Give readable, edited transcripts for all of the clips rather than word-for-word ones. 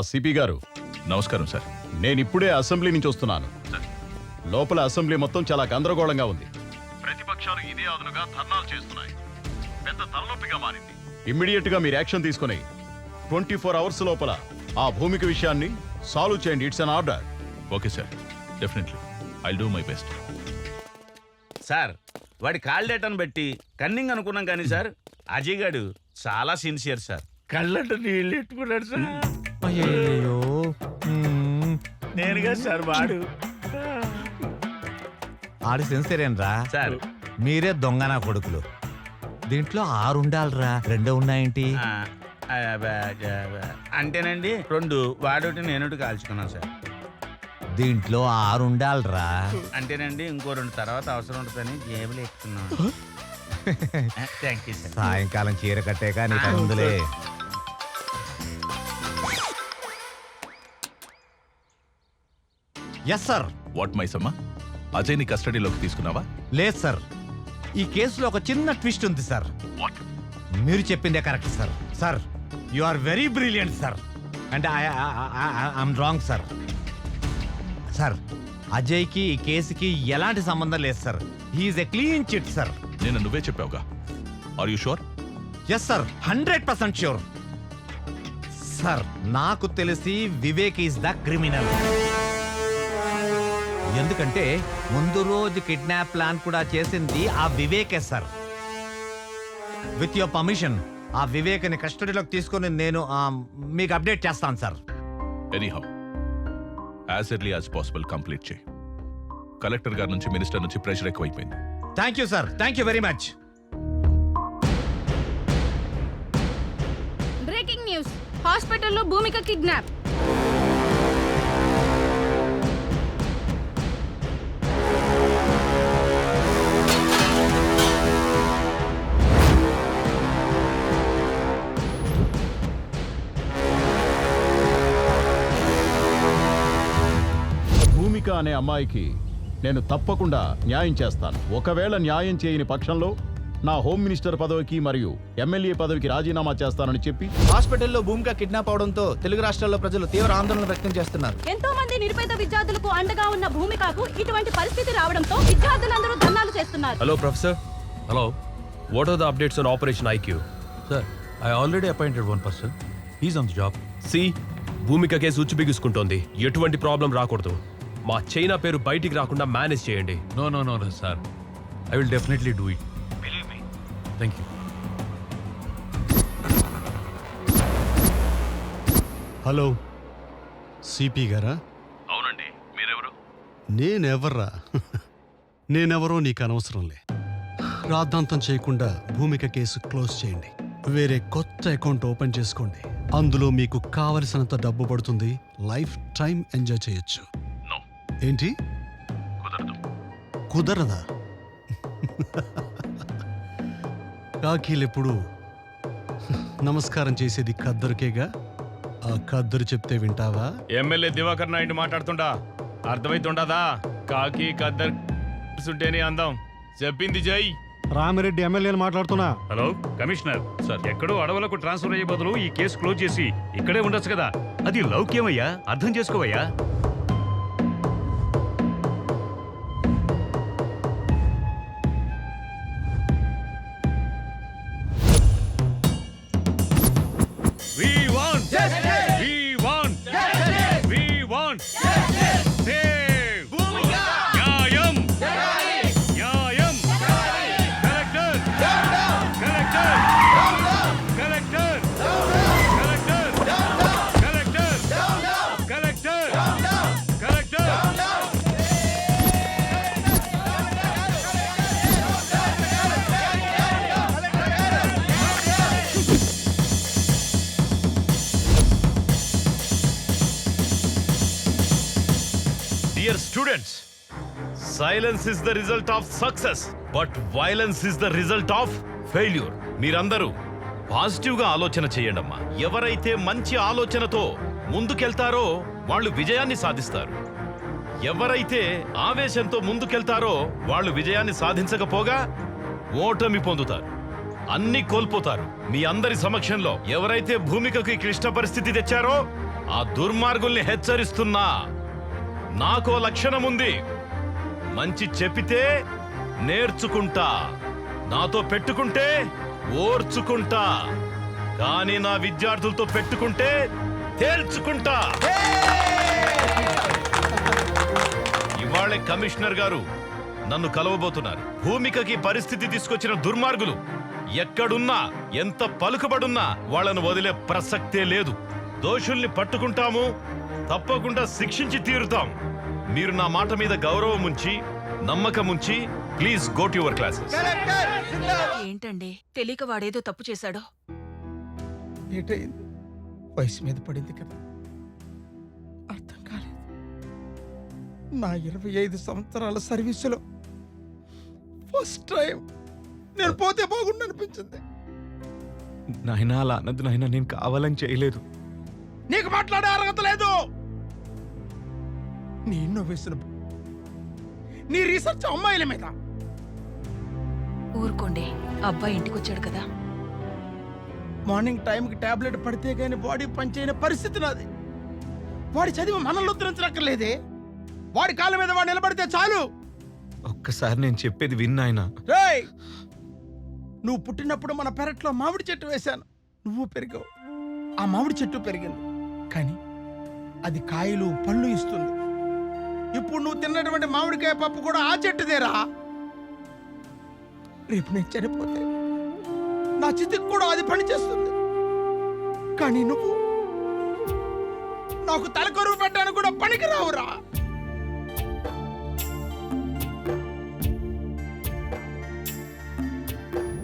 CP గారు నమస్కారం sir. నేనిప్పుడే assembly నుంచి వస్తున్నాను. లోపల అసెంబ్లీ మొత్తం చాలా గందరగోళంగా ఉంది. ప్రతిపక్షాలు ఇదే అదునుగా ధర్నాలు చేస్తున్నాయి. పెద్ద తలనొప్పిగా మారింది. ఇమ్మీడియట్ గా మీరు యాక్షన్ తీసుకుని 24 అవర్స్ లోపల ఆ భూమిక విషయాన్ని సాల్వ్ చేయండి. It's an order. Okay sir, definitely I'll do my best. Sir వాడి కాల్ డేటాను బట్టి కన్నింగ్ అనుకున్నాం కానీ సార్ అజయ్ గారు చాలా సిన్సియర్ సార్. కళ్ళంట నీళ్ళు ఎట్టుకున్నాడు సార్. అయ్యో నేనుగా సార్ వాడు ఆడి సెన్సేరేనరా సార్. మీరే దొంగన కొడుకులు. దీంట్లో 6 ఉండాలిరా, 2 ఉన్నాయేంటి? అంటేనండి 2 వాడోటి నేనోటి కాల్చుకున్నాను సార్. దీంట్లో 6 ఉండాలిరా. అంటేనండి ఇంకో 2 తర్వాత అవసరం ఉంటుందని జేబులు ఎక్కుతున్నాను. Thank you sir. సాయంకాలం చీర కట్టాక నీకు అందులే. Yes sir. What Maisamma, Ajay ని కస్టడీలోకి తీసుకున్నావా? లేదు సార్, ఈ కేసులో ఒక చిన్న ట్విస్ట్ ఉంది సార్. మీరు చెప్పిందే correct sir. Sir you are very brilliant sir. అంటే ఐఎమ్ రాంగ్ సార్. సార్ అజయ్కి ఈ కేసుకి ఎలాంటి సంబంధం లేదు sir. He is a clean chit sir. నేను నువ్వే చెప్పావుగా. Are you sure? Yes sir, 100% sure sir. నాకు తెలిసి వివేక్ ఈస్ ద క్రిమినల్. ఎందుకంటే ముందు రోజు కిడ్నాప్ ప్లాన్ కూడా చేసింది ఆ వివేకే సార్. విత్ యువర్ పర్మిషన్ ఆ వివేక్ని కస్టడీలోకి తీసుకుని నేను మీకు అప్డేట్ చేస్తాను sir. Anyhow as early as possible complete చేయి. కలెక్టర్ గారి నుంచి, మినిస్టర్ నుంచి ప్రెషర్ ఎక్కువైపోయింది. Thank you sir, thank you very much. Breaking news, హాస్పిటల్లో భూమిక కిడ్నాప్. భూమిక అనే అమ్మాయికి నేను తప్పకుండా న్యాయం చేస్తాను. ఒకవేళ న్యాయం చేయని పక్షంలో నా హోమ్ మినిస్టర్ పదవికి మరియు ఎమ్మెల్యే పదవికి రాజీనామా చేస్తానని చెప్పి హాస్పిటల్లో భూమిక కిడ్నాప్ అవడంతో తెలుగు రాష్ట్రాల్లో ప్రజలు తీవ్ర ఆందోళన వ్యక్తం చేస్తున్నారు. ఎంతో మంది నిరుపేద విద్యార్థులకు అండగా ఉన్న భూమికకు ఇటువంటి పరిస్థితి రావడంతో విద్యార్థులందరూ ధర్నాలు చేస్తున్నారు. Hello, Professor. Hello. What are the updates on Operation IQ? Sir, I already appointed one person. He's on the job. See, Bhumika case ఉచ్చు బిగుసుకుంటోంది. ఎటువంటి ప్రాబ్లం రాకూడదు. మా చైనా పేరు బయటికి రాకుండా మేనేజ్ చేయండి. No, sir. I will definitely do it. Believe me. Thank you. Hello, CP గారా? అవునండి, మీరెవరు? నేనెవర్రా? నేనెవరో నీకు అనవసరంలే. రాద్ధాంతం చేయకుండా భూమిక కేసు క్లోజ్ చేయండి. వేరే కొత్త అకౌంట్ ఓపెన్ చేసుకోండి. అందులో మీకు కావలసినంత డబ్బు పడుతుంది. లైఫ్ టైం ఎంజాయ్ చేయొచ్చు. ఏంటి? కుదరదా? కాకీలెప్పుడు నమస్కారం చేసేది ఖద్దరుకేగా. ఆ ఖద్దరు చెప్తే వింటావా? ఎమ్మెల్యే దివాకర్ నాయుడు మాట్లాడుతుండా అర్థమైతుండదా? కాకి ఖద్దర్ ఉంటేనే అందం. చెప్పింది జై. రామిరెడ్డి ఎమ్మెల్యేని మాట్లాడుతున్నా. హలో కమిషనర్ సార్, ఎక్కడో అడవులకు ట్రాన్స్ఫర్ అయ్యే బదులు ఈ కేసు క్లోజ్ చేసి ఇక్కడే ఉండొచ్చు కదా. అది లౌక్యమయ్యా, అర్థం చేసుకోవయ్యా. Dear students, silence is the result of success, but violence is the result of failure. మీరందరూ పాజిటివ్ గా ఆలోచన చేయండమ్మా. ఎవరైతే మంచి ఆలోచనతో ముందుకెళ్తారో వాళ్ళు విజయాన్ని సాధిస్తారు. ఎవరైతే ఆవేశంతో ముందుకెళ్తారో వాళ్ళు విజయాన్ని సాధించకపోగా ఓటమి పొందుతారు, అన్ని కోల్పోతారు. మీ అందరి సమక్షంలో ఎవరైతే భూమికకి క్లిష్ట పరిస్థితి తెచ్చారో ఆ దుర్మార్గుల్ని హెచ్చరిస్తున్నా. నాకో లక్షణం ఉంది. మంచి చెప్పితే నేర్చుకుంటా, నాతో పెట్టుకుంటే ఓర్చుకుంటా, కానీ నా విద్యార్థులతో పెట్టుకుంటే తేల్చుకుంటా. ఇవాళే కమిషనర్ గారు నన్ను కలవబోతున్నారు. భూమికకి పరిస్థితి తీసుకొచ్చిన దుర్మార్గులు ఎక్కడున్నా, ఎంత పలుకుబడున్నా వాళ్ళను వదిలే ప్రసక్తే లేదు. దోషుల్ని పట్టుకుంటాము, తప్పకుండా శిక్షించి తీరుతాం. మీరు నా మాట మీద గౌరవం ఉంచి, నమ్మకం ఉంచి, please go to your classes. ఏంటండి తెలియక వాడేదో తప్పు చేశాడో. ఏటైంది? వయసు మీద పడింది కదా, అర్థం కాలేదు. నా 25 సంవత్సరాల సర్వీసులో ఫస్ట్ టైం నేను పోతే బాగుండు అనిపించింది. నాయనా అలా అన్నది నాయనా, నేను కావాలని చేయలేదు. నీకు మాట్లాడే అర్హత లేదు. నీ ఇన్నోవేషన్, నీ రీసెర్చ్ అమ్మాయిల మీద. ఊరుకోండి, అబ్బాయి ఇంటికొచ్చాడు కదా. మార్నింగ్ టైంకి టాబ్లెట్ పడితే గానీ బాడీ పనిచేయని పరిస్థితి నాది. వాడి చదివి మనల్ని ఉద్ధరించక్కర్లేదే. వాడి కాళ్ళ మీద వాడు నిలబడితే చాలు. ఒక్కసారి నేను చెప్పేది విన్నాయనా. రేయ్, నువ్వు పుట్టినప్పుడు మన పెరట్లో మామిడి చెట్టు వేశాను, నువ్వు పెరిగావు. ఆ మామిడి చెట్టు పెరిగింది, కానీ అది కాయలు పళ్ళు ఇస్తుంది. ఇప్పుడు నువ్వు తిన్నటువంటి మామిడికాయ పప్పు కూడా ఆ చెట్టుదేరా. రేపు నేను చనిపోతే నా చితికి కూడా అది పని చేస్తుంది. కానీ నువ్వు నాకు తలకొరువు పెట్టడానికి కూడా పనికి రావురా.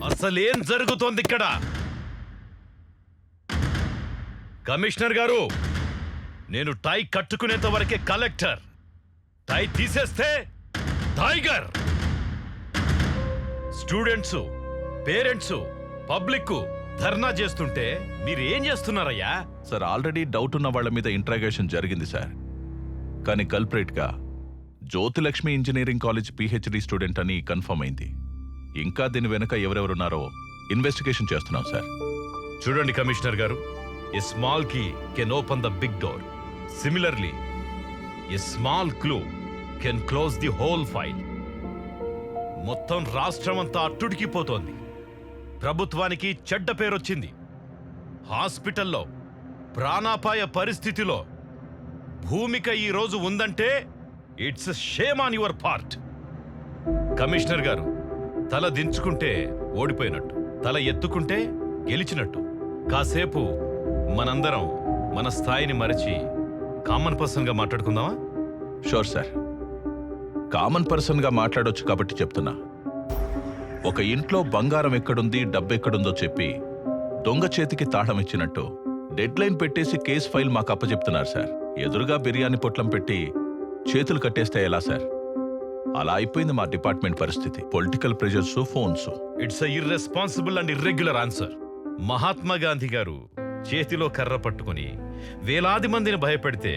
అసలేం జరుగుతోంది ఇక్కడ? కమిషనర్ గారు, నేను టై కట్టుకునేంత వరకే కలెక్టర్. టై తీసేస్తే టైగర్. స్టూడెంట్స్, పేరెంట్స్, పబ్లిక్ ధర్నా చేస్తుంటే మీరు ఏం చేస్తున్నారయ్యా? సార్, ఆల్రెడీ డౌట్ ఉన్న వాళ్ళ మీద ఇంట్రాగేషన్ జరిగింది సార్. కానీ కల్ప్రేట్గా Jyothilakshmi engineering college PhD student అని కన్ఫర్మ్ అయింది. ఇంకా దీని వెనుక ఎవరెవరున్నారో ఇన్వెస్టిగేషన్ చేస్తున్నాం సార్. చూడండి కమిషనర్ గారు, a small key can open the big door. Similarly a small clue can close the whole file. మొత్తం రాష్ట్రం అంతా అట్టుడికిపోతోంది. ప్రభుత్వానికి చెడ్డ పేరొచ్చింది. హాస్పిటల్లో ప్రాణాపాయ పరిస్థితిలో భూమిక ఈ రోజు ఉందంటే it's shame on your part. Commissioner గారు, తల దించుకుంటే ఓడిపోయినట్టు, తల ఎత్తుకుంటే గెలిచినట్టు. కాసేపు మనందరం మన స్థాయిని మరచి కామన్ పర్సన్గా మాట్లాడుకుందామా? Sure sir. కామన్ పర్సన్గా మాట్లాడొచ్చు కాబట్టి చెప్తున్నా. ఒక ఇంట్లో బంగారం ఎక్కడుంది, డబ్బెక్కడుందో చెప్పి దొంగ చేతికి తాళం ఇచ్చినట్టు డెడ్ లైన్ పెట్టేసి కేసు ఫైల్ మాకు అప్పచెప్తున్నారు సార్. ఎదురుగా బిర్యానీ పొట్లం పెట్టి చేతులు కట్టేస్తే ఎలా సార్? అలా అయిపోయింది మా డిపార్ట్మెంట్ పరిస్థితి. Political pressures, phones. It's irresponsible and irregular answer. Mahatma Gandhi గారు చేతిలో కర్ర పట్టుకుని వేలాది మందిని భయపెడితే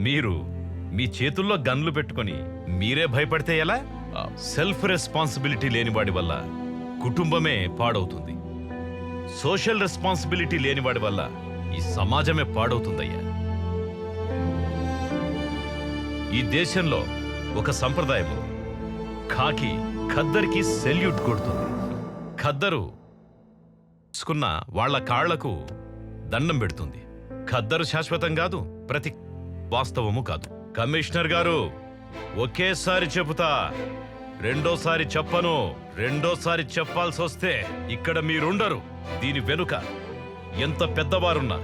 మీరు మీ చేతుల్లో గన్లు పెట్టుకుని మీరే భయపడితే ఎలా? సెల్ఫ్ రెస్పాన్సిబిలిటీ లేనివాడి వల్ల కుటుంబమే పాడవుతుంది. సోషల్ రెస్పాన్సిబిలిటీ లేనివాడి వల్ల ఈ సమాజమే పాడవుతుందయ్యా. ఈ దేశంలో ఒక సంప్రదాయం, ఖాకి ఖద్దరికి సెల్యూట్ కొడుతుంది. ఖద్దరు తీసుకున్న వాళ్ల కాళ్లకు దండం పెడుతుంది. ఖద్దరు శాశ్వతం కాదు, ప్రతి వాస్తవము కాదు. కమిషనర్ గారు, ఒకేసారి చెబుతా, రెండోసారి చెప్పను. రెండోసారి చెప్పాల్సి వస్తే ఇక్కడ మీరుండరు. దీని వెనుక ఎంత పెద్దవారున్నా,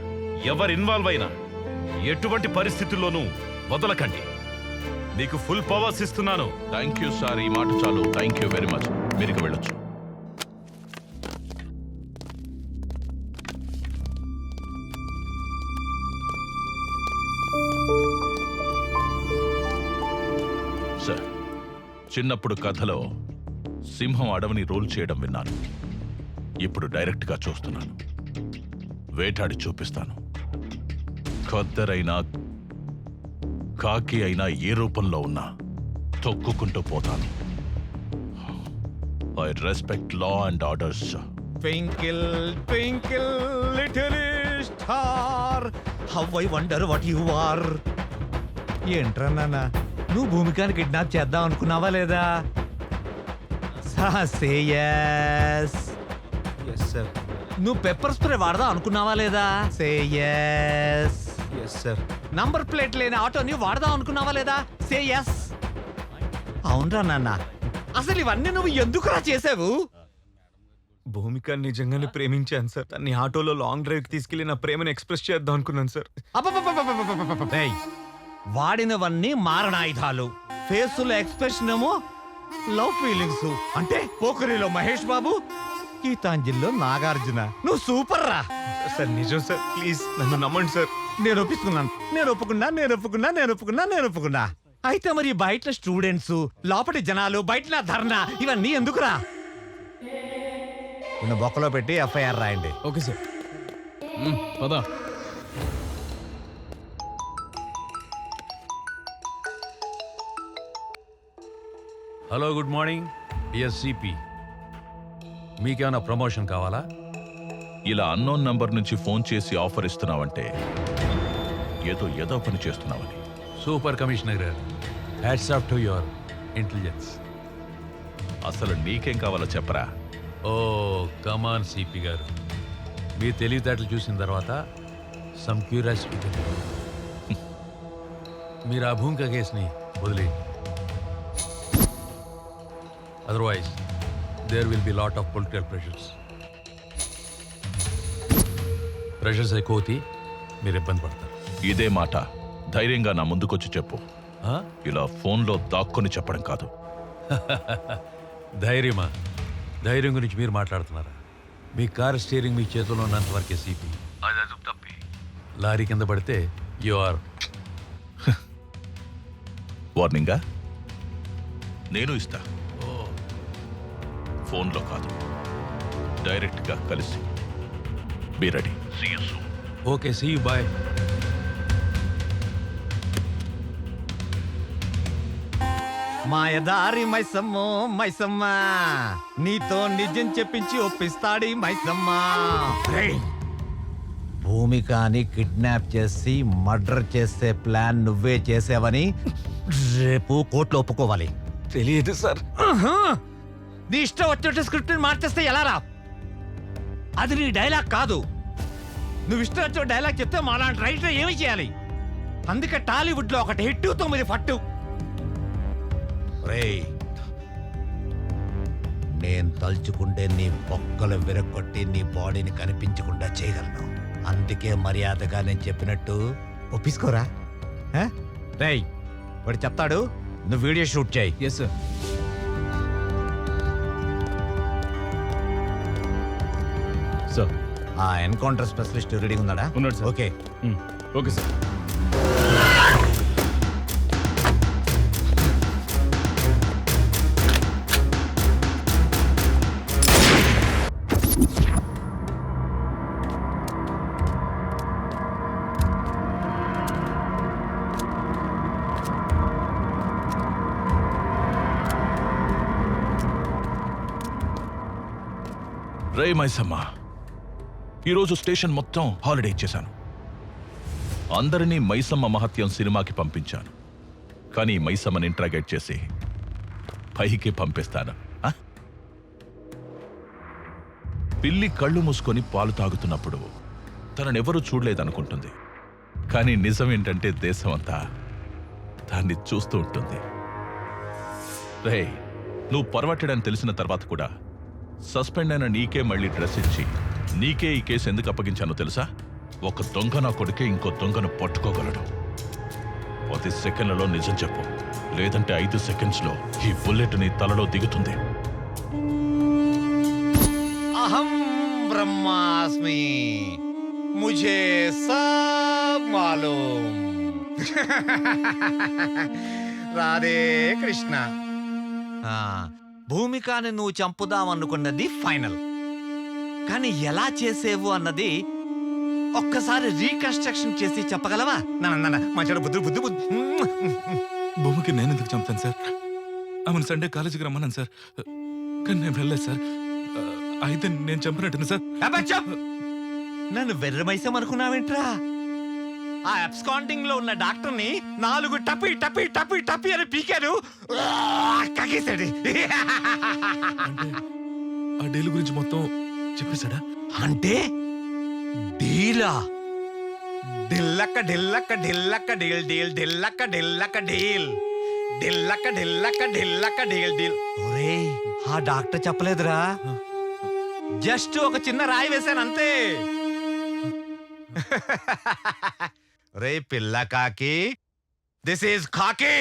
ఎవరు ఇన్వాల్వ్ అయినా ఎటువంటి పరిస్థితుల్లోనూ వదలకండి. మీకు ఫుల్ పవర్స్ ఇస్తున్నాను. Thank you sir. ఈ మాట చాలు. Thank you very much. మీరు వెళ్ళొచ్చు. సార్, చిన్నప్పుడు కథలో సింహం అడవిని రూల్ చేయడం విన్నాను. ఇప్పుడు డైరెక్ట్గా చూస్తున్నాను. వేటాడి చూపిస్తాను. ఖద్దరైనా కాకి అయినా ఏ రూపంలో ఉన్నా తొక్కుకుంటూ పోతాను. I respect law and orders. Twinkle, twinkle, little star, how I wonder what you are. ఏంట్రా నాన్న, నువ్వు భూమికాని కిడ్నాప్ చేద్దాం అనుకున్నావా లేదా? Say yes. Yes sir. నువ్వు పెప్పర్ స్ప్రే వాడదాం అనుకున్నావా లేదా? Say yes. Yes sir. Number plate లేని ఆటోని వాడదాం అనుకున్నావా లేదా? Say yes. అవునరా నాన్న, అసలు ఇవన్నీ నువ్వు ఎందుకురా చేసావు? భూమిక నిజంగానే ప్రేమించాను సార్. తన్ని ఆటోలో లాంగ్ డ్రైవ్ కి తీసుకెళ్లి నా ప్రేమను ఎక్స్ప్రెస్ చేద్దాం అనుకున్నాను సార్. ఏయ్, వాడినవన్నీ మారణాయుధాలు. ఫేసులో ఎక్స్ప్రెషన్ ఏమో లవ్ ఫీలింగ్స్. అంటే పోకరిలో మహేష్ బాబు, గీతాంజలిలో నాగార్జున. నువ్వు సూపర్ రా. సార్ నిజం సార్, ప్లీజ్ నన్ను నమ్మండి సార్. నేను ఒప్పుకున్నా. అయితే మరి బయట స్టూడెంట్స్, లోపటి జనాలు, బయట ధర్నా, ఇవన్నీ ఎందుకురా? నిన్ను బొక్కలో పెట్టి ఎఫ్ఐఆర్ రాయండి. Okay sir. పద. Hello, good morning DSCP. మీకేమైనా ప్రమోషన్ కావాలా? ఇలా అన్నోన్ నంబర్ నుంచి ఫోన్ చేసి ఆఫర్ ఇస్తున్నావంటే ఏదో పని చేస్తున్నావని. సూపర్ కమిషనర్ గారు, hats off to your intelligence. అసలు నీకేం కావాలో చెప్పరా? ఓ కమాన్ సిపి గారు, మీ తెలివితేటలు చూసిన తర్వాత సమ్ క్యూరియాసిటీ. మీరు ఆ భూమిక కేసుని వదిలేయండి. Otherwise there will be lot of political pressures ఎక్కువతి మీరు ఇబ్బంది పడతారు. ఇదే మాట ధైర్యంగా నా ముందుకొచ్చి చెప్పు. ఆ? ఇలా ఫోన్లో దాక్కుని చెప్పడం కాదు. ధైర్యమా? ధైర్యం గురించి మీరు మాట్లాడుతున్నారా? మీ కార్ స్టీరింగ్ మీ చేతిలో ఉన్నంత వరకే సిపి. అది తప్పి లారీ కింద పడితే యు ఆర్. వార్నింగా? నేను ఇస్తా. ఫోన్లో కాదు, డైరెక్ట్గా కలిసి. Be ready. Okay, see you, bye. మాయదారి మైసమ్మ, నీతో నిజం చెప్పించి ఒప్పిస్తాడి మైసమ్మ. భూమికాని కిడ్నాప్ చేసి మర్డర్ చేసే ప్లాన్ నువ్వే చేసావని రేపు కోర్టులో ఒప్పుకోవాలి. తెలియదు సార్. నీ ఇష్టం వచ్చినట్టు స్క్రిప్ట్ మార్చేస్తే ఎలా రా? అది నీ డైలాగ్ కాదు. నువ్వు ఇష్టం వచ్చిన డైలాగ్ చెప్తే మాలాంటి రైటర్ ఏమి చేయాలి? అందుకే టాలీవుడ్ లో ఒకటి హిట్ 9 పట్టు. నేను తలుచుకుంటే నీ బొక్కలు విరగొట్టి నీ బాడీని కనిపించకుండా చేయగలను. అందుకే మర్యాదగా నేను చెప్పినట్టు ఒప్పించుకోరా. రేయ్, వాడు చెప్తాడు, నువ్వు వీడియో షూట్ చేయి. Yes sir. సార్, ఆ ఎన్కౌంటర్ స్పెషలిస్ట్ రెడీగా ఉన్నాడా? ఉన్నాడు సార్. ఓకే. Okay sir. రే మైసమ్మ, ఈరోజు స్టేషన్ మొత్తం హాలిడే ఇచ్చేశాను. అందరినీ మైసమ్మ మహత్యం సినిమాకి పంపించాను. కానీ మైసమ్మని ఇంట్రాగేట్ చేసి పైకి పంపిస్తాను. పిల్లి కళ్ళు మూసుకొని పాలు తాగుతున్నప్పుడు తననెవరూ చూడలేదనుకుంటుంది. కానీ నిజం ఏంటంటే దేశమంతా దాన్ని చూస్తూ ఉంటుంది. రే, నువ్వు పొరవట్టడని తెలిసిన తర్వాత కూడా సస్పెండ్ అయిన నీకే మళ్ళీ డ్రెస్ ఇచ్చి నీకే ఈ కేసు ఎందుకు అప్పగించానో తెలుసా? ఒక దొంగ నా కొడుకే ఇంకో దొంగను పట్టుకోగలడు. 10 సెకండ్లలో నిజం చెప్పు, లేదంటే 5 సెకండ్స్లో ఈ బుల్లెట్ నీ తలలో దిగుతుంది. అహం బ్రహ్మాస్మి, ముझे सब मालूम. రాధే కృష్ణ. భూమికాని నువ్వు చంపుదామనుకున్నది ఫైనల్, కానీ ఎలా చేసేవు అన్నది ఒక్కసారి రీకన్స్ట్రక్షన్ చేసి చెప్పగలవా? మంచి బుద్ధి బుద్ధి బుద్ధి. భూమికి నేను ఎందుకు చంపుతాను సార్? ఆమెను సండే కాలేజీకి రమ్మన్నాను సార్, కానీ నేను వెళ్ళలేదు సార్. అయితే నేను చంపినట్టు సార్. నన్ను వెర్రమైసాం అనుకున్నావేంట్రా? ఆ అబ్స్కాండింగ్ లో ఉన్న డాక్టర్ని 4 టపి టపి టపి టపి అని పీకారు. కగేశాడు. అంటే ఆ డీల్ గురించి మొత్తం చెప్పేశాడా? అంటే డీలా? ఢిల్లక్క ఢిల్లక్క ఢిల్లక్క డీల్ డీల్ ఢిల్లక్క ఢిల్లక్క డీల్ ఢిల్లక్క ఢిల్లక్క ఢిల్లక్క డీల్ డీల్. ఒరేయ్, ఆ డాక్టర్ చెప్పలేదురా, జస్ట్ ఒక చిన్న రాయి వేశాను అంతే. రే పిల్ల కాకి, దిస్ ఈజ్ కాకి.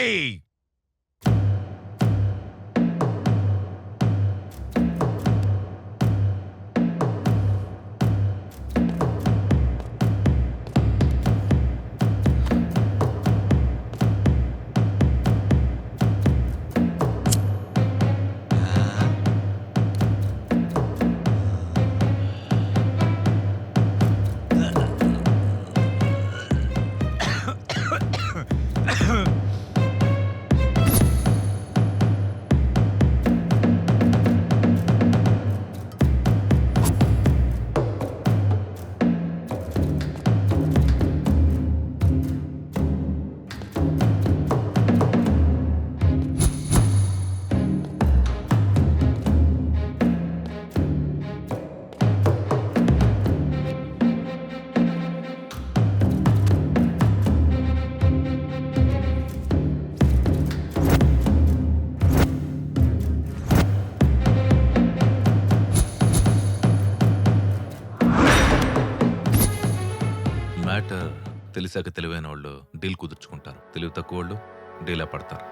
మ్యాటర్ తెలిసాక తెలివైన వాళ్ళు డీల్ కుదుర్చుకుంటారు, తెలివి తక్కువ వాళ్ళు డీలా పడతారు.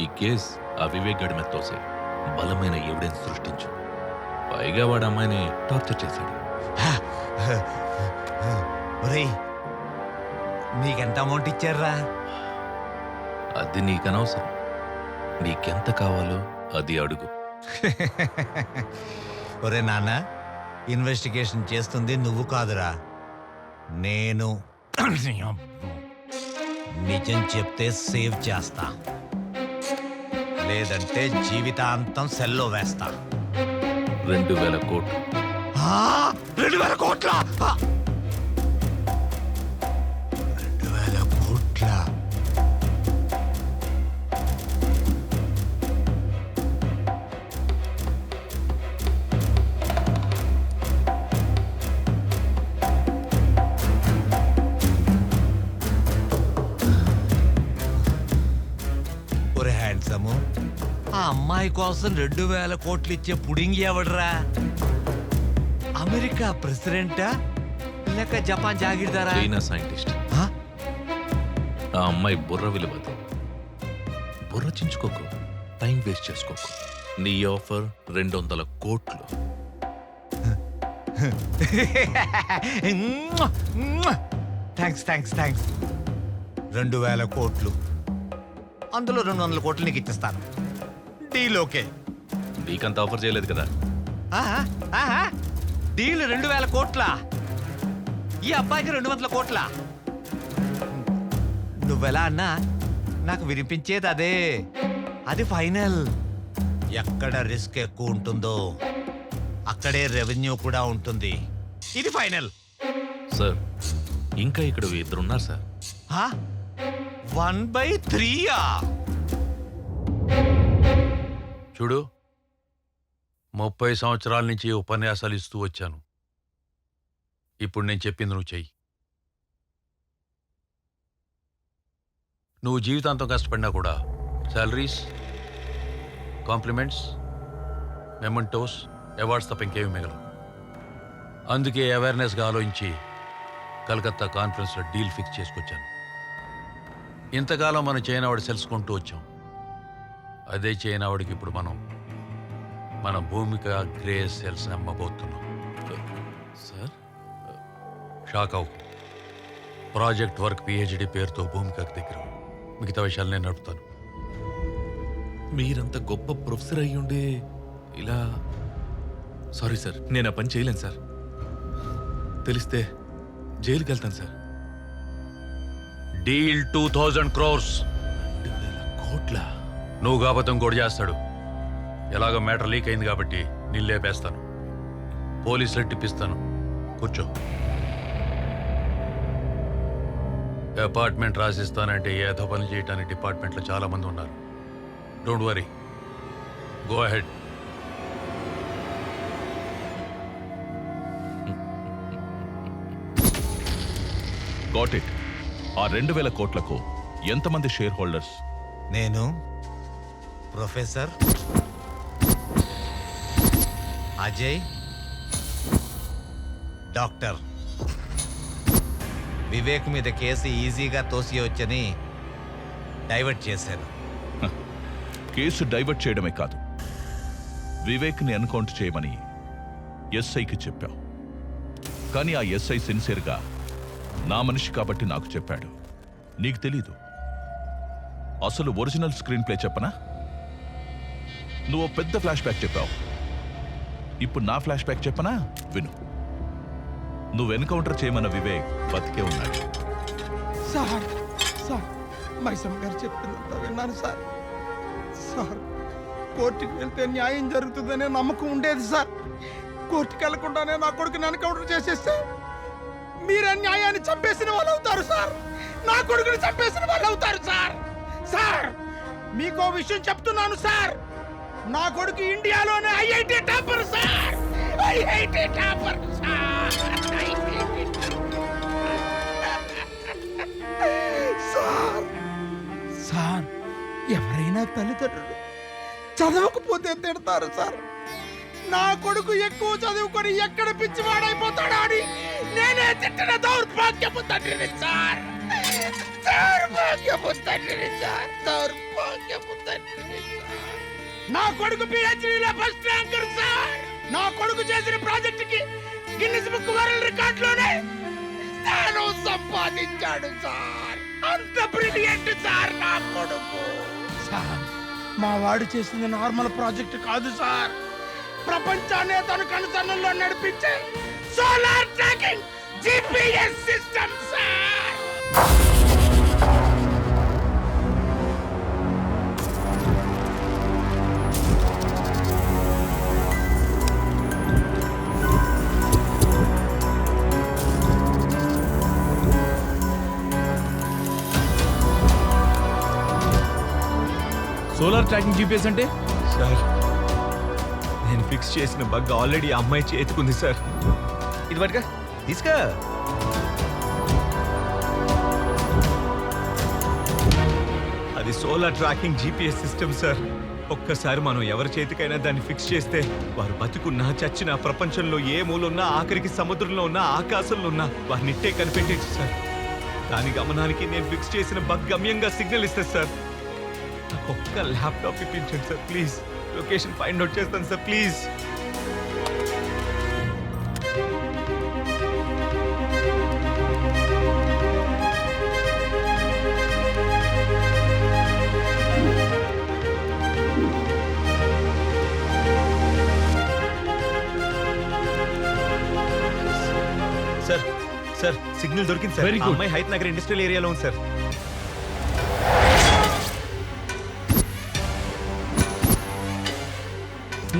ఈ కేస్ ఆ వివేక్ గడి మీద తోసే బలమైన ఎవిడెన్స్ సృష్టించు. పైగా వాడు అమ్మాయిని టార్చర్ చేశాడు. ఒరేయ్, నీకెంత అమౌంట్ ఇచ్చారా? అది నీకనవసరం. నీకెంత కావాలో అది అడుగు. ఒరే నాన్న, ఇన్వెస్టిగేషన్ చేస్తుంది నువ్వు కాదురా, నేను. నిజం చెప్తే సేవ్ చేస్తా, లేదంటే జీవితాంతం సెల్లో వేస్తా. 2000 కోట్లు. 2000 కోట్ల? 2000 కోట్ల? ఒరే హ్యాండ్సము, ఆ అమ్మాయి కోసం 2000 కోట్లు ఇచ్చే పుడింగి ఎవడరా? అమెరికా ప్రెసిడెంటా లేక జపాన్ జాగీర్దారా? China scientist. ఆ అమ్మాయి బుర్ర విలువదు. బుర్ర చించుకోకు, టైం వేస్ట్ చేసుకోకు. నీ ఆఫర్ 200 కోట్లు. Thanks thanks thanks. 2000 కోట్లు, అందులో 200 కోట్లు నీకు ఇచ్చేస్తాను. Deal okay. నీకంత ఆఫర్ చేయలేదు కదా. డీల్ 2000 కోట్ల, ఈ అబ్బాయికి 200 కోట్ల. నువ్వెలా అన్నా నాకు వినిపించేది అదే. అది ఫైనల్. ఎక్కడ రిస్క్ ఎక్కువ ఉంటుందో అక్కడే రెవెన్యూ కూడా ఉంటుంది. ఇది ఫైనల్. సార్, ఇంకా ఇక్కడ 2 ఉన్నారు సార్. 1/3. చూడు, 30 సంవత్సరాల నుంచి ఉపన్యాసాలు ఇస్తూ వచ్చాను. ఇప్పుడు నేను చెప్పింది నువ్వు చెయ్యి. నువ్వు జీవితాంతం కష్టపడినా కూడా శాలరీస్, కాంప్లిమెంట్స్, మెమెంటోస్, అవార్డ్స్ తప్ప ఇంకేమీ మిగలవు. అందుకే అవేర్నెస్గా ఆలోచించి కలకత్తా కాన్ఫరెన్స్లో డీల్ ఫిక్స్ చేసుకొచ్చాను. ఇంతకాలం మనం చైనావాడు సెల్స్ కొంటూ వచ్చాం. అదే చైనావాడికి ఇప్పుడు మన భూమిక గ్రే సెల్స్ అమ్మబోతున్నాం. సార్, షాక్ అవు. ప్రాజెక్ట్ వర్క్ పిహెచ్డి పేరుతో భూమికకు దగ్గర. మిగతా విషయాలు నేను నడుపుతాను. మీరంత గొప్ప ప్రొఫెసర్ అయ్యుండే ఇలా... సారీ సార్, నేను ఆ పని చేయలేను సార్. తెలిస్తే జైలుకి వెళ్తాను సార్. Deal 2000 crores. 2000 కోట్ల? నువ్వు కాబట్టి ఇంకోటి చేస్తాడు. ఎలాగో మ్యాటర్ లీక్ అయింది కాబట్టి నేను లేపేస్తాను. పోలీసులు తిప్పిస్తాను. కూర్చో. అపార్ట్మెంట్ రాసిస్తానంటే ఏదో పని చేయడానికి డిపార్ట్మెంట్లో చాలా మంది ఉన్నారు. Don't worry, go ahead. Got it. ఆ 2,000 కోట్లకు ఎంతమంది షేర్ హోల్డర్స్? నేను, ప్రొఫెసర్ అజయ్, డాక్టర్. వివేక్ మీద కేసు ఈజీగా తోసియొచ్చని డైవర్ట్ చేశాను. కేసు డైవర్ట్ చేయడమే కాదు, వివేక్ని ఎన్కౌంటర్ చేయమని ఎస్ఐకి చెప్పావు. కానీ ఆ ఎస్ఐ సిన్సియర్గా నా మనిషి కాబట్టి నాకు చెప్పాడు. నీకు తెలీదు. అసలు ఒరిజినల్ స్క్రీన్ ప్లే చెప్పనా? నువ్వు పెద్ద ఫ్లాష్ బ్యాక్ చెప్పావు. ఇప్పుడు నా ఫ్లాష్ బ్యాక్ చెప్పనా? విను. నువ్వు ఎన్కౌంటర్ చేయమన్న వివేక్ బతికే ఉన్నాడు. సార్ సార్ మైసమ్మ గారు చెప్పిందంతా విన్నాను సార్. సార్ కోర్టుకి వెళ్తే న్యాయం జరుగుతుందనే నమ్మకం ఉండేది సార్. కోర్టుకి వెళ్లకుండానే నా కొడుకుని ఎన్కౌంటర్ చేసేస్తే మీరు న్యాయాన్ని చంపేసిన వాళ్ళు అవుతారు సార్. నా కొడుకుని చంపేసిన వాళ్ళు అవుతారు సార్. సార్ మీకో విషయం చెప్తున్నాను సార్. నా కొడుకు ఇండియాలోనే IIT topper sir. IIT topper sir. Sir sir ఎవరైనా తల్లిదండ్రులు చదవకపోతే తిడతారు సార్. నా కొడుకు ఎక్కువ చదువుకొని ఎక్కడ పిచ్చివాడైపోతాడా అని నేనే తిట్టిన దౌర్భాగ్యపు తండ్రిని సార్. దౌర్భాగ్యపు తండ్రిని సార్. దౌర్భాగ్యపు తండ్రిని సార్. నా కొడుకు పిహెచ్డీలో ఫస్ట్ ర్యాంకర్ సార్. నా కొడుకు చేసిన ప్రాజెక్టుకి గిన్నిస్ బుక్ వరల్డ్ రికార్డులోనే స్థానం సంపాదించాడు సార్. అంత బ్రిలియంట్ సార్ నా కొడుకు. సార్ మా వాడు చేసింది నార్మల్ ప్రాజెక్ట్ కాదు సార్. ప్రపంచాన్ని తన కనుసన్నల్లో నడిపించే solar tracking GPS system sir. Solar tracking GPS అంటే? సార్ నేను ఫిక్స్ చేసిన బగ్ ఆల్రెడీ ఆ అమ్మాయి చేతుకుంది సార్. ఇది పట్టుగా తీసుకా. అది solar tracking GPS system sir. ఒక్కసారి మనం ఎవరి చేతికైనా దాన్ని ఫిక్స్ చేస్తే వారు బతుకున్నా చచ్చినా ప్రపంచంలో ఏ మూలున్నా ఆఖరికి సముద్రంలో ఉన్నా ఆకాశంలో ఉన్నా వారిని ఇట్టే కనిపెట్టేది సార్. దాని గమనానికి నేను ఫిక్స్ చేసిన బగ్ గమ్యంగా సిగ్నల్ ఇస్తుంది సార్. నాకు ఒక్క ల్యాప్టాప్ ఇప్పించండి sir please. Location find out చేస్తాను sir please. Sir sir signal దొరికింది సార్. ఆ అమ్మాయి హైత్ నగర్ ఇండస్ట్రియల్ ఏరియాలో ఉంది sir.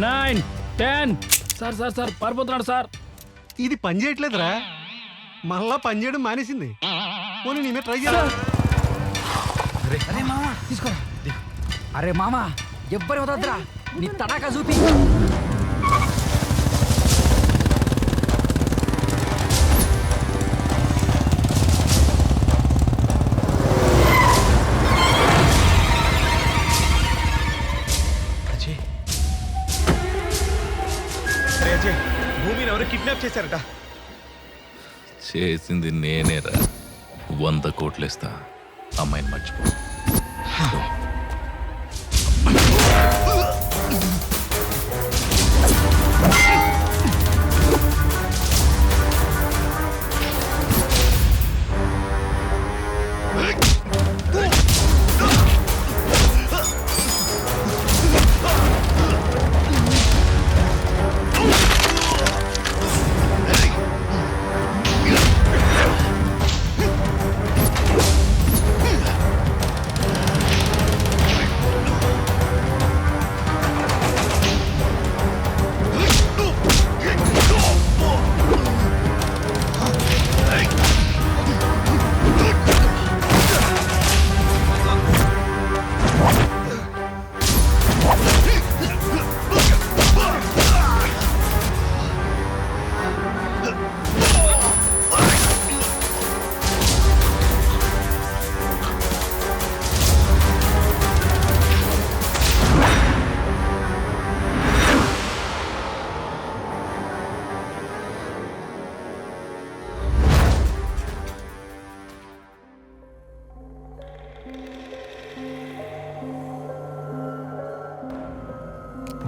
Nine 10 sir sir sir పారిపోతున్నాడు సార్. ఇది పని చేయట్లేదురా, మళ్ళా పని చేయడం మానేసింది. పోనీ నీ మీద ట్రై చేయాలి. అరే మామా తీసుకోరా. అరే మామా ఎవ్వరి వదద్దురా, నీ తడాకా చూపి. భూమిని ఎవరు కిడ్నాప్ చేశారట. చేసింది నేనేరా. 100 కోట్లు ఇస్తా, అమ్మాయిని మర్చిపో.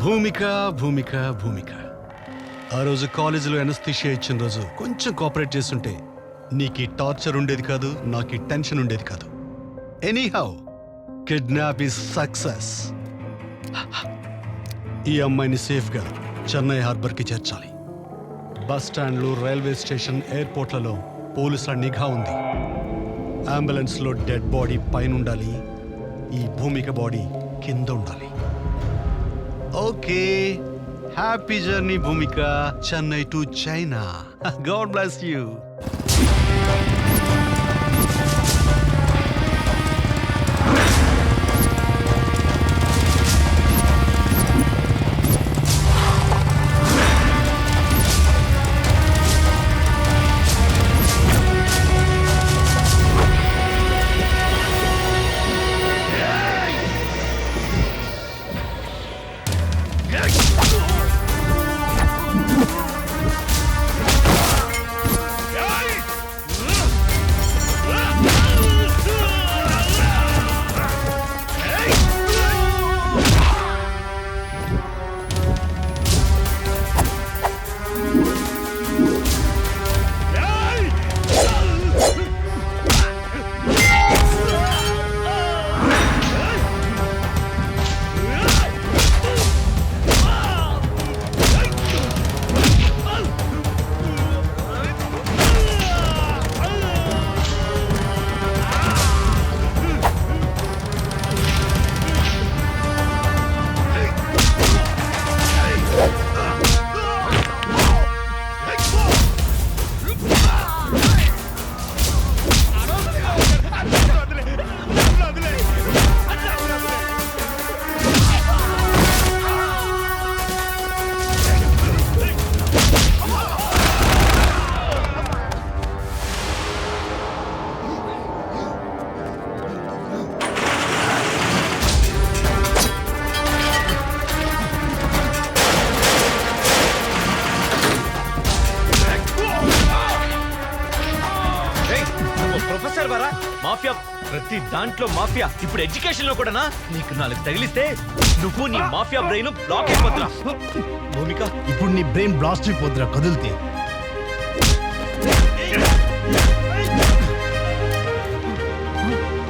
భూమిక భూమిక భూమిక ఆ రోజు కాలేజీలో ఎనస్థిషియా ఇచ్చిన రోజు కొంచెం కోఆపరేట్ చేస్తుంటే నీకు ఈ టార్చర్ ఉండేది కాదు, నాకు ఈ టెన్షన్ ఉండేది కాదు. Anyhow kidnap is success. ఈ అమ్మాయిని సేఫ్గా చెన్నై హార్బర్కి చేర్చాలి. బస్ స్టాండ్లు, రైల్వే స్టేషన్, ఎయిర్పోర్ట్లలో పోలీసుల నిఘా ఉంది. అంబులెన్స్లో డెడ్ బాడీ పైన ఉండాలి, ఈ భూమిక బాడీ కింద ఉండాలి. Okay, happy journey Bhumika, Chennai to China. God bless you. Professor వరా మాఫియా, ప్రతి దాంట్లో మాఫియా. ఇప్పుడు ఎడ్యుకేషన్ లో కూడానా? నీకు 4 తగిలిస్తే నువ్వు నీ మాఫియా బ్రెయిన్ బ్లాక్ అయిపోతున్నా. భూమిక, ఇప్పుడు నీ బ్రెయిన్ బ్లాస్ట్ అయిపోద్దురా కదిలితే.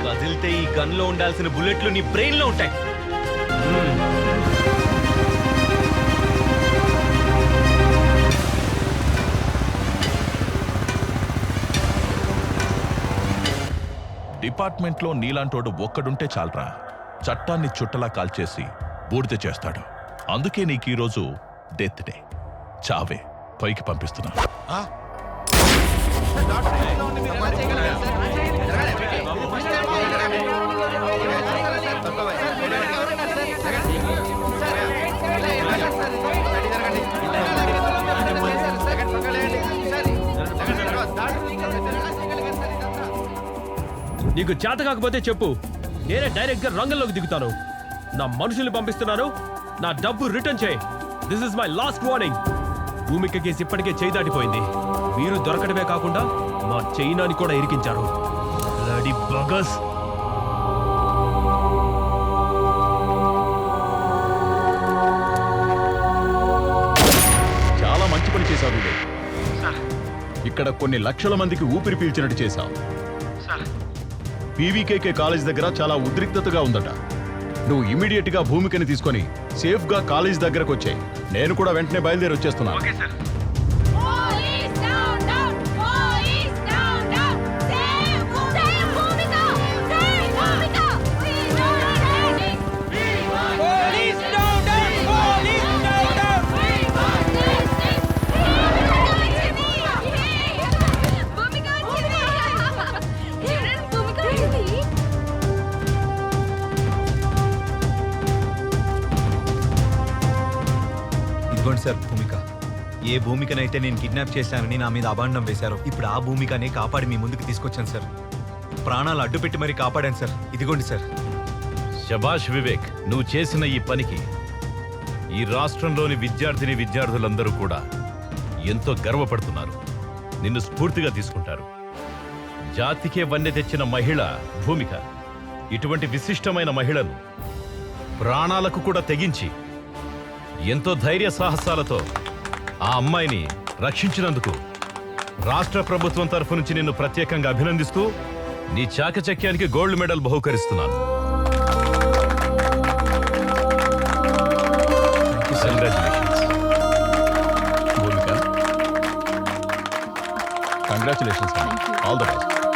కదిలితే ఈ గన్ లో ఉండాల్సిన బుల్లెట్లు నీ బ్రెయిన్ లో ఉంటాయి. డిపార్ట్మెంట్లో నీలాంటోడు ఒక్కడుంటే చాలరా, చట్టాన్ని చుట్టలా కాల్చేసి బూడిద చేస్తాడు. అందుకే నీకు ఈరోజు డెత్ డే, చావే పైకి పంపిస్తున్నా. నీకు చేత కాకపోతే చెప్పు, నేనే డైరెక్ట్ గా రంగంలోకి దిగుతాను. నా మనుషుల్ని పంపిస్తున్నాను, నా డబ్బు రిటర్న్ చేయి. This is my last warning. Bhumika case ఇప్పటికే చేయి దాటిపోయింది. మీరు దొరకడమే కాకుండా మా చైనాని కూడా ఇరికించారు. బ్లడీ బగస్. చాలా మంచి పని చేశావు వివేక్. ఇక్కడ కొన్ని లక్షల మందికి ఊపిరి పీల్చినట్టు చేశావు. పీవీకేకే కాలేజ్ దగ్గర చాలా ఉద్రిక్తతగా ఉందట. నువ్వు ఇమీడియట్ గా భూమికని తీసుకొని సేఫ్ గా కాలేజ్ దగ్గరకు వచ్చాయి. నేను కూడా వెంటనే బయలుదేరి వచ్చేస్తున్నాను. సార్, భూమిక, ఏ భూమికనైతే నేను కిడ్నాప్ చేశానని నా మీద అభాండం వేశారో, ఇప్పుడు ఆ భూమికనే కాపాడి మీ ముందుకు తీసుకొచ్చాను సార్. ప్రాణాలు అడ్డుపెట్టి మరీ కాపాడాను సార్. ఇదిగోండి సార్. శభాష్ వివేక్, నువ్వు చేసిన ఈ పనికి ఈ రాష్ట్రంలోని విద్యార్థులందరూ కూడా ఎంతో గర్వపడుతున్నారు. నిన్ను స్ఫూర్తిగా తీసుకుంటారు. జాతికే వన్నె తెచ్చిన మహిళ భూమిక. ఇటువంటి విశిష్టమైన మహిళను ప్రాణాలకు కూడా తెగించి ఎంతో ధైర్య సాహసాలతో ఆ అమ్మాయిని రక్షించినందుకు రాష్ట్ర ప్రభుత్వం తరఫు నుంచి నిన్ను ప్రత్యేకంగా అభినందిస్తూ నీ చాకచక్యానికి గోల్డ్ మెడల్ బహుకరిస్తున్నాను. Congratulations. Bhoomika congratulations all the best.